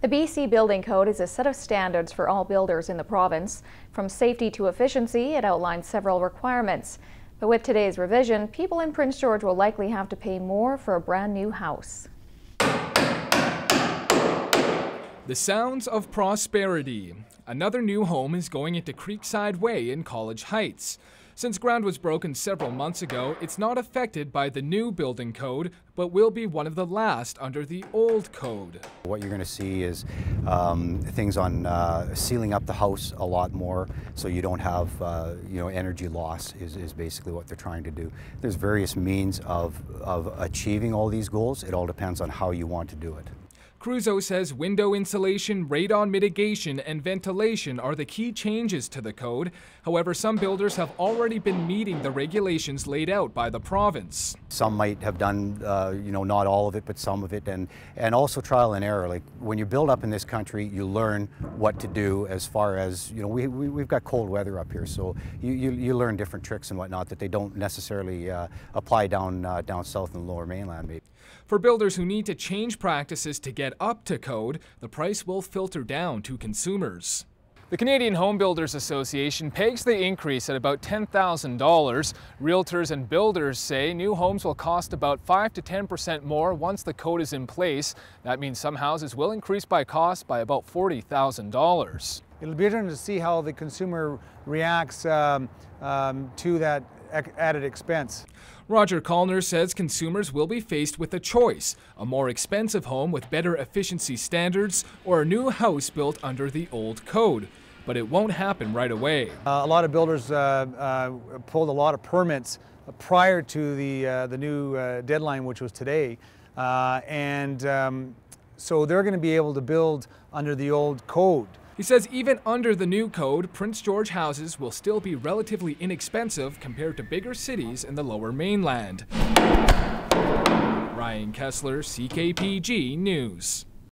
The BC Building Code is a set of standards for all builders in the province. From safety to efficiency, it outlines several requirements. But with today's revision, people in Prince George will likely have to pay more for a brand new house. The sounds of prosperity. Another new home is going into Creuzot Way in College Heights. Since ground was broken several months ago, it's not affected by the new building code, but will be one of the last under the old code. What you're going to see is things on sealing up the house a lot more, so you don't have energy loss is basically what they're trying to do. There's various means of achieving all these goals. It all depends on how you want to do it. Creuzot says window insulation, radon mitigation, and ventilation are the key changes to the code. However, some builders have already been meeting the regulations laid out by the province. Some might have done, not all of it, but some of it, and also trial and error. Like when you build up in this country, you learn what to do as far as, we've got cold weather up here, so you learn different tricks and whatnot that they don't necessarily apply down south in the Lower Mainland, maybe. For builders who need to change practices to get up to code, the price will filter down to consumers. The Canadian Home Builders Association pegs the increase at about $10,000. Realtors and builders say new homes will cost about 5 to 10% more once the code is in place. That means some houses will increase by cost by about $40,000. It'll be interesting to see how the consumer reacts to that added expense. Roger Kollner says consumers will be faced with a choice: a more expensive home with better efficiency standards or a new house built under the old code. But it won't happen right away. A lot of builders pulled a lot of permits prior to the new deadline, which was today. So they're going to be able to build under the old code. He says even under the new code, Prince George houses will still be relatively inexpensive compared to bigger cities in the Lower Mainland. Ryan Kessler, CKPG News.